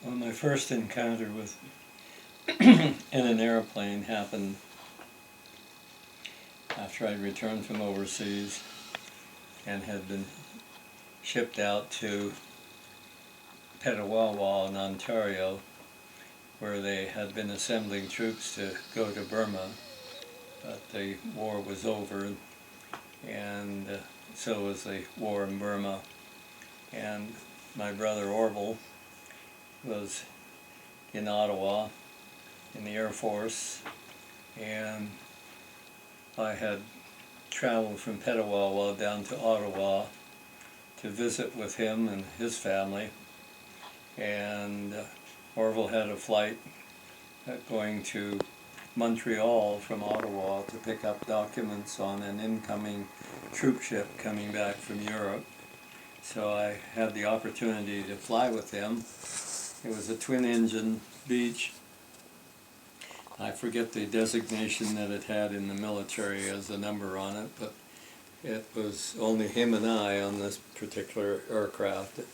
Well, my first encounter with in an airplane happened after I'd returned from overseas and had been shipped out to Petawawa in Ontario, where they had been assembling troops to go to Burma, but the war was over, and so was the war in Burma. And my brother Orville was in Ottawa in the Air Force, and I had traveled from Petawawa down to Ottawa to visit with him and his family, and Orville had a flight going to Montreal from Ottawa to pick up documents on an incoming troop ship coming back from Europe. So I had the opportunity to fly with him. It was a twin-engine Beech. I forget the designation that it had in the military as a number on it, but it was only him and I on this particular aircraft. It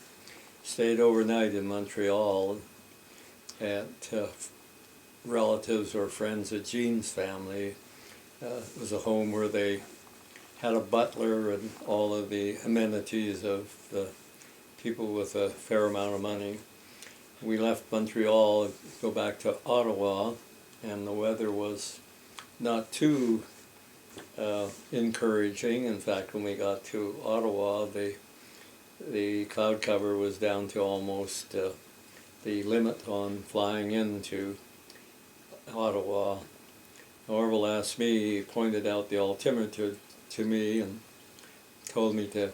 stayed overnight in Montreal at relatives or friends of Jean's family. It was a home where they had a butler and all of the amenities of the people with a fair amount of money. We left Montreal to go back to Ottawa, and the weather was not too encouraging. In fact, when we got to Ottawa, the cloud cover was down to almost the limit on flying into Ottawa. Orville asked me, he pointed out the altimeter to me and told me to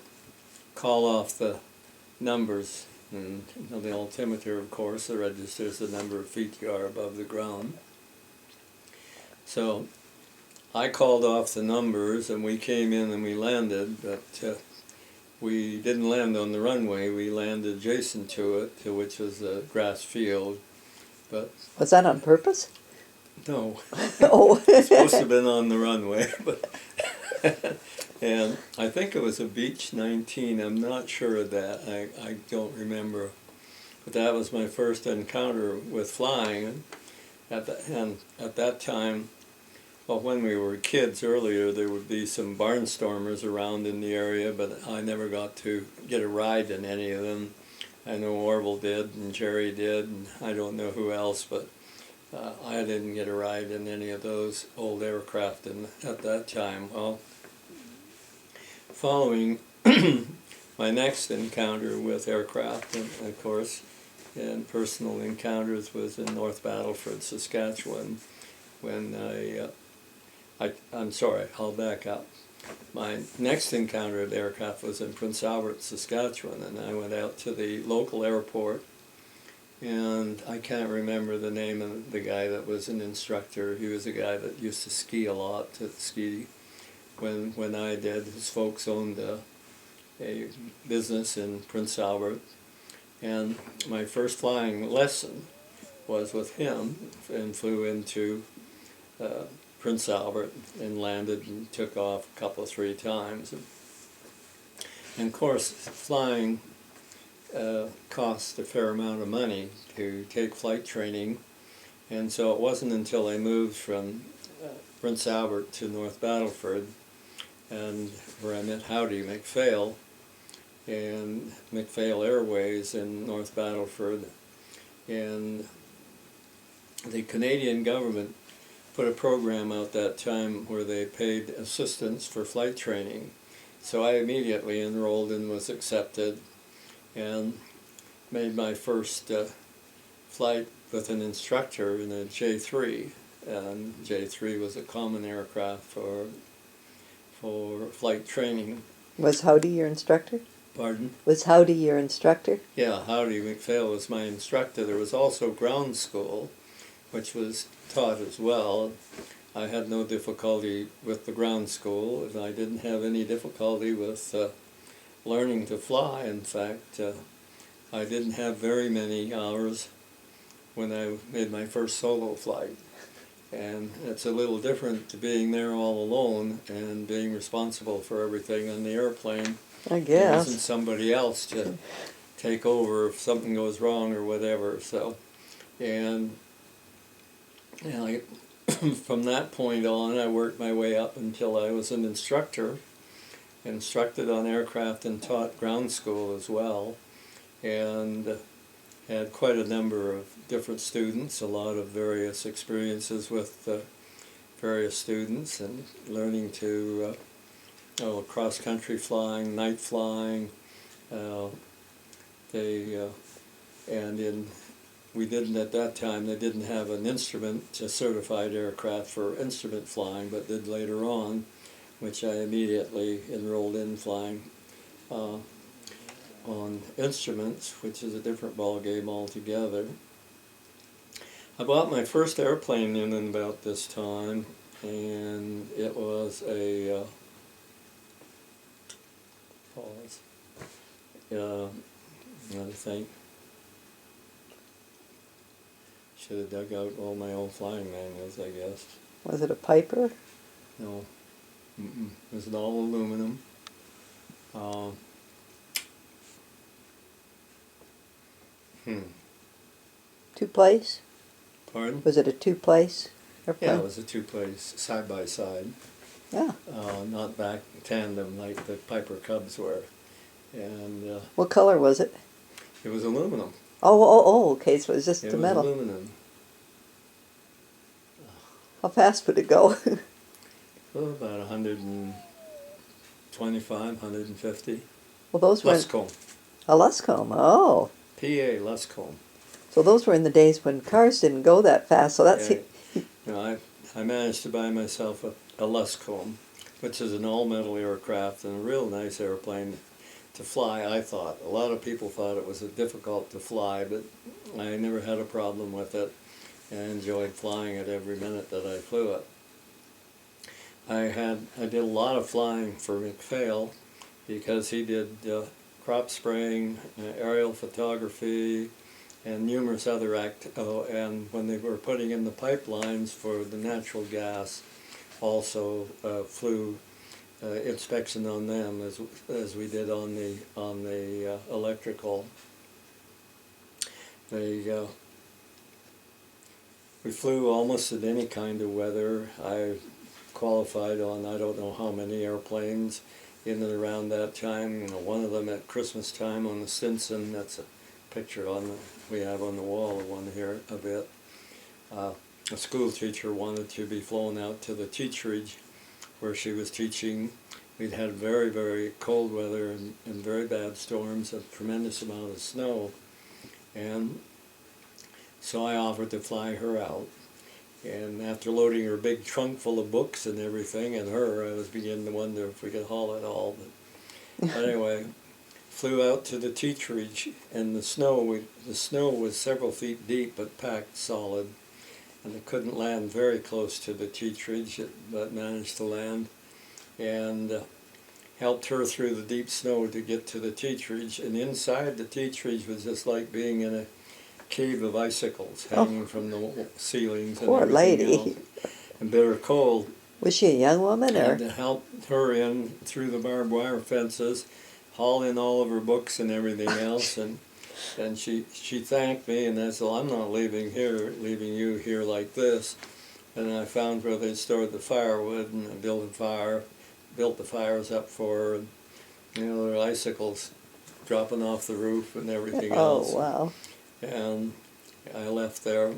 call off the numbers. And the altimeter, of course, registers the number of feet you are above the ground. So I called off the numbers, and we came in and we landed, but we didn't land on the runway. We landed adjacent to it, which was a grass field. But Was that on purpose? no, Oh. it's supposed to have been on the runway, but and I think it was a Beech 19. I'm not sure of that. I don't remember, but that was my first encounter with flying. And at that time, well, when we were kids earlier, there would be some barnstormers around in the area, but I never got to get a ride in any of them. I know Orville did, and Jerry did, and I don't know who else, but I didn't get a ride in any of those old aircraft at that time. Well, following my next encounter with aircraft, and of course, and personal encounters, was in North Battleford, Saskatchewan, when I'm sorry, I'll back up. My next encounter of aircraft was in Prince Albert, Saskatchewan, and I went out to the local airport, and I can't remember the name of the guy that was an instructor. He was a guy that used to ski a lot, to ski when I did. His folks owned a business in Prince Albert, and my first flying lesson was with him, and flew into Prince Albert and landed and took off a couple, 3 times. And of course, flying cost a fair amount of money to take flight training, and so it wasn't until I moved from Prince Albert to North Battleford, and where I met Howdy MacPhail, and MacPhail Airways in North Battleford, and the Canadian government put a program out that time where they paid assistance for flight training. So I immediately enrolled and was accepted, and made my first flight with an instructor in a J3. And J3 was a common aircraft for flight training. Was Howdy your instructor? Pardon? Was Howdy your instructor? Yeah, Howdy MacPhail was my instructor. There was also ground school, which was taught as well. I had no difficulty with the ground school, and I didn't have any difficulty with learning to fly. In fact, I didn't have very many hours when I made my first solo flight. And it's a little different to being there all alone and being responsible for everything on the airplane. I There guess. wasn't somebody else to take over if something goes wrong or whatever. So, and from that point on, I worked my way up until I was an instructor, instructed on aircraft and taught ground school as well, and had quite a number of different students, a lot of various experiences with various students, and learning to cross-country flying, night flying. We didn't at that time, they didn't have an instrument, a certified aircraft for instrument flying, but did later on, which I immediately enrolled in flying on instruments, which is a different ball game altogether. I bought my first airplane in about this time, and it was a I think should have dug out all my old flying manuals, I guess. Was it a Piper? No, it was all aluminum. Two-place? Pardon? Was it a two-place airplane? Yeah, it was a two-place, side by side. Yeah. Not back tandem like the Piper Cubs were. And What color was it? it was aluminum. Oh, okay, so it was just It the was metal. aluminum. How fast would it go? Oh, about 125, 150. Well, those were Luscombe. a Luscombe. Oh, PA Luscombe. so those were in the days when cars didn't go that fast. So that's Yeah. I managed to buy myself a Luscombe, which is an all-metal aircraft and a real nice airplane to fly, I thought. A lot of people thought it was difficult to fly, but I never had a problem with it. I enjoyed flying it every minute that I flew it. I did a lot of flying for McPhail because he did crop spraying, aerial photography, and numerous other and when they were putting in the pipelines for the natural gas, also flew inspection on them as we did on the electrical. We flew almost in any kind of weather. I qualified on I don't know how many airplanes in and around that time. You know, one of them at Christmas time on the Stinson. That's a picture we have on the wall of one here of it. A school teacher wanted to be flown out to the teacherage where she was teaching. We'd had very, very cold weather and very bad storms, a tremendous amount of snow. And so I offered to fly her out. And after loading her big trunk full of books and everything, and her, I was beginning to wonder if we could haul it all. But anyway, flew out to the teacherage, and the snow was several feet deep but packed solid. And it couldn't land very close to the teacherage, but managed to land. And helped her through the deep snow to get to the teacherage. And inside the teacherage was just like being in a cave of icicles hanging from the ceilings and poor everything lady. else. And bitter cold. Was she a young woman And or? to help her in through the barbed wire fences, haul in all of her books and everything else, and she thanked me, and I said, I'm not leaving you here like this. And I found where they stored the firewood, and I built the fires up for her, and there were icicles dropping off the roof and everything else. Oh, wow. And I left there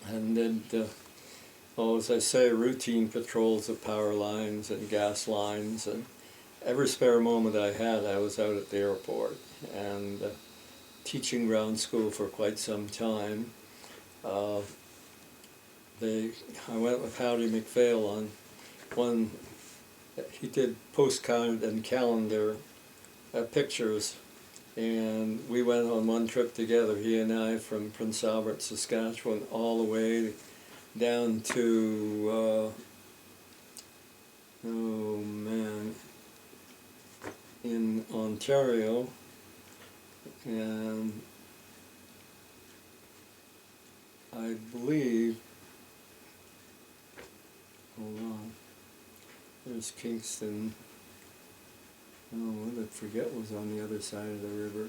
and did, as I say, routine patrols of power lines and gas lines, and every spare moment I had, I was out at the airport and teaching ground school for quite some time. I went with Howdy McPhail on one. He did postcard and calendar pictures, and we went on one trip together, he and I, from Prince Albert, Saskatchewan, all the way down to in Ontario, and I believe, hold on, there's Kingston, what I forget was on the other side of the river.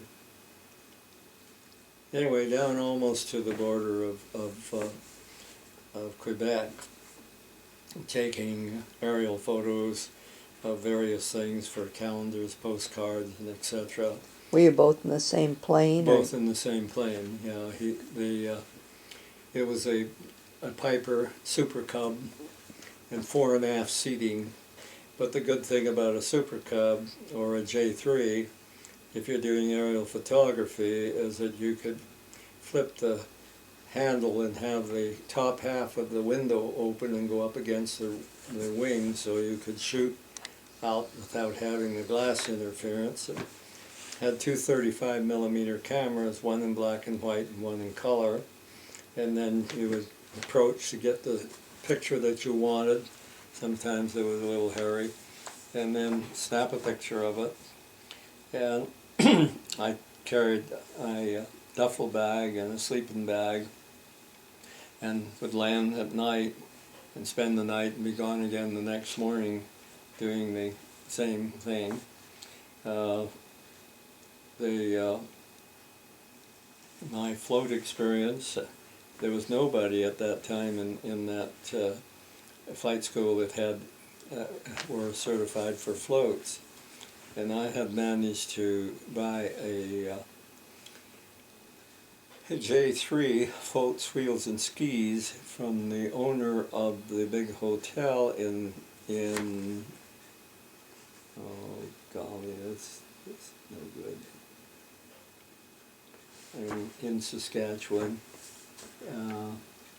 Anyway, down almost to the border of Quebec, taking aerial photos of various things for calendars, postcards, and etc. Were you both in the same plane? Both in the same plane. Yeah, it was a Piper Super Cub and 4.5 seating. But the good thing about a Super Cub or a J3, if you're doing aerial photography, is that you could flip the handle and have the top half of the window open and go up against the wing, so you could shoot out without having the glass interference. And had two 35mm cameras, one in black and white and one in color, and then you would approach to get the picture that you wanted. Sometimes it was a little hairy, and then snap a picture of it. And I carried a duffel bag and a sleeping bag, and would land at night and spend the night and be gone again the next morning doing the same thing. My float experience, there was nobody at that time in that flight school that had were certified for floats, and I had managed to buy a J3 floats, wheels, and skis from the owner of the big hotel in oh golly, it's no good. In Saskatchewan,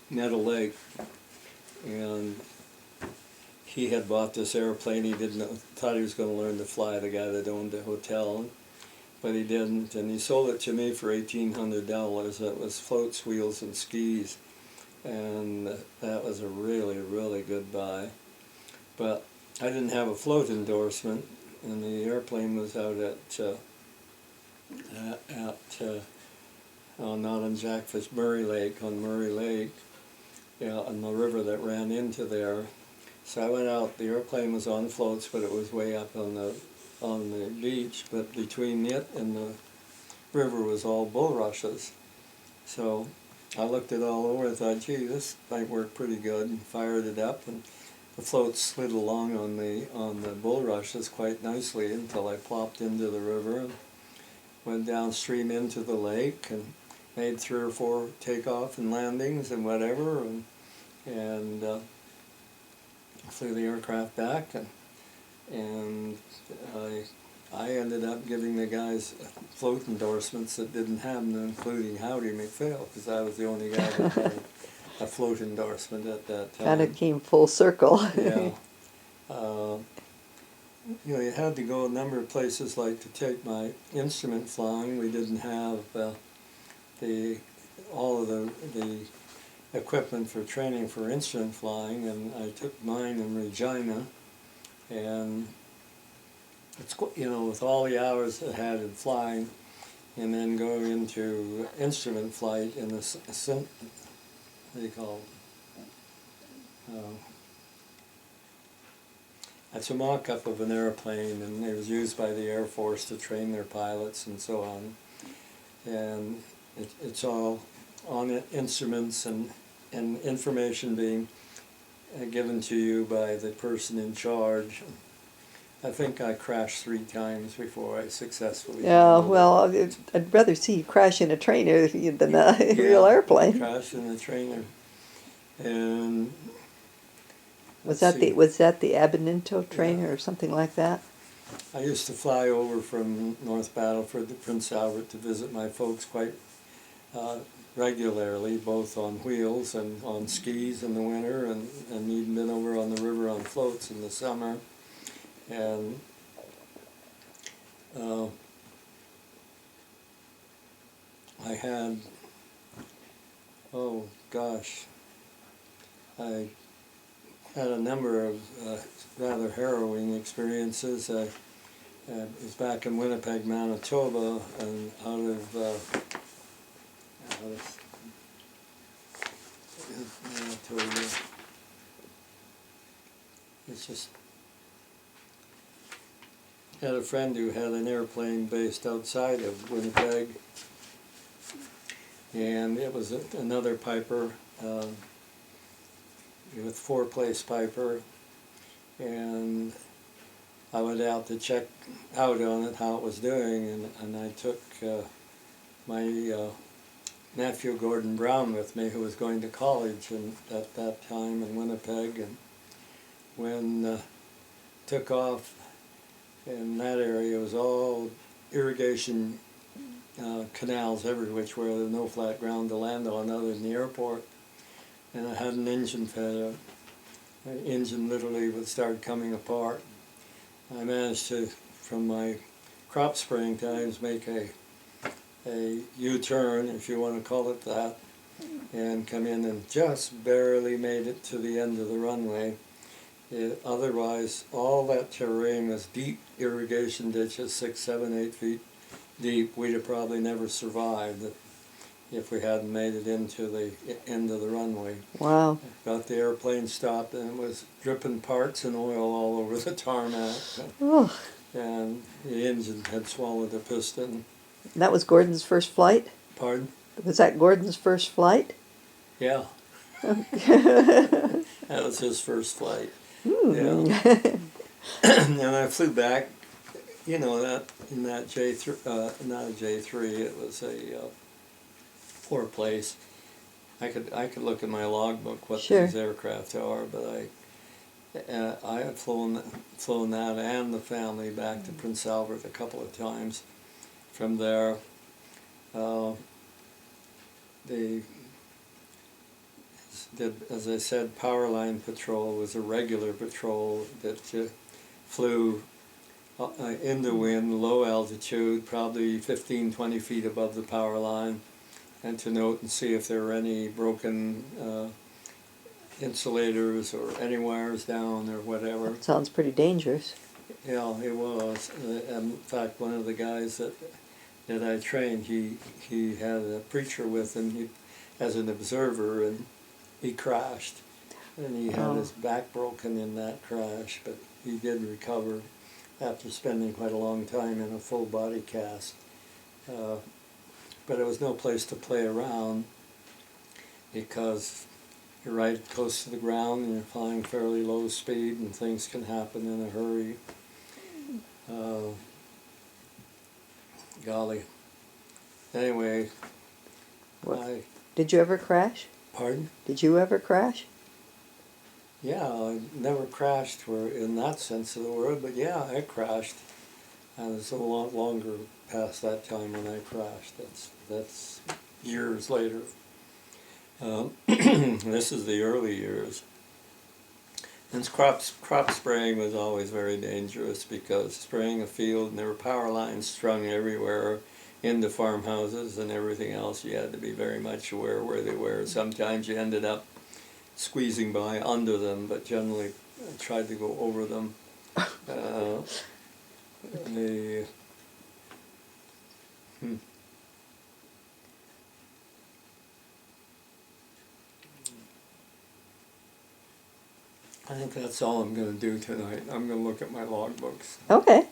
Nettle Lake, and he had bought this airplane. He thought he was going to learn to fly, the guy that owned the hotel, but he didn't, and he sold it to me for $1,800. That was floats, wheels, and skis, and that was a really, really good buy. But I didn't have a float endorsement, and the airplane was out not on Jackfish, Murray Lake, on Murray Lake, on the river that ran into there. So I went out. The airplane was on floats, but it was way up on the beach. But between it and the river was all bulrushes. So I looked it all over. I thought, gee, this might work pretty good, and fired it up, and the float slid along on the bulrushes quite nicely until I plopped into the river and went downstream into the lake and made 3 or 4 takeoff and landings and whatever, and flew the aircraft back, and I ended up giving the guys float endorsements that didn't have them, including Howdy McPhail, because I was the only guy that had a float endorsement at that time. Kind of came full circle. Yeah. You had to go a number of places, like to take my instrument flying. We didn't have all of the equipment for training for instrument flying, and I took mine in Regina, and it's, with all the hours I had in flying, and then going into instrument flight in this, what do you call it? It's a mock-up of an airplane, and it was used by the Air Force to train their pilots and so on. And it's all on instruments and information being given to you by the person in charge. I think I crashed 3 times before I successfully. Yeah, well, I'd rather see you crash in a trainer than a real airplane. Crashed in a trainer, and Was that the Abenito trainer or something like that? I used to fly over from North Battleford to Prince Albert to visit my folks quite regularly, both on wheels and on skis in the winter, and even been over on the river on floats in the summer. And I had, oh gosh, I had a number of rather harrowing experiences. I was back in Winnipeg, Manitoba, and out of Manitoba. It's just had a friend who had an airplane based outside of Winnipeg, and it was another piper, with 4-place piper, and I went out to check out on it, how it was doing, and I took my nephew Gordon Brown with me, who was going to college at that time in Winnipeg, and when took off in that area, it was all irrigation canals every which way. There was no flat ground to land on other than the airport, and I had an engine failure. My engine literally would start coming apart. I managed to, from my crop spraying times, make a U-turn, if you want to call it that, and come in and just barely made it to the end of the runway. Otherwise, all that terrain was deep irrigation ditches, 6, 7, 8 feet deep. We'd have probably never survived if we hadn't made it into the end of the runway. Wow. Got the airplane stopped, and it was dripping parts and oil all over the tarmac. Oh, And the engine had swallowed a piston. that was Gordon's first flight? Pardon? Was that Gordon's first flight? Yeah. That was his first flight. Yeah. And I flew back, that in that J3, not a J3, it was a 4-place. I could look at my logbook what Sure. these aircraft are, but I had flown that and the family back to Prince Albert a couple of times. From there, as I said, Power Line Patrol was a regular patrol that flew in the wind, low altitude, probably 15, 20 feet above the power line, and to note and see if there were any broken insulators or any wires down or whatever. Sounds pretty dangerous. Yeah, it was. In fact, one of the guys that I trained, he had a preacher with him as an observer, and he crashed. And he had his back broken in that crash, but he did recover after spending quite a long time in a full body cast. But it was no place to play around because you're right close to the ground and you're flying fairly low speed and things can happen in a hurry. Golly. Anyway, Did you ever crash? Pardon? Did you ever crash? Yeah, I never crashed in that sense of the word, but yeah, I crashed. I was a lot longer past that time when I crashed. That's years later. This is the early years. And crop spraying was always very dangerous because spraying a field, and there were power lines strung everywhere into farmhouses and everything else. You had to be very much aware where they were. Sometimes you ended up squeezing by under them, but generally tried to go over them. I think that's all I'm going to do tonight. I'm going to look at my logbooks. Okay.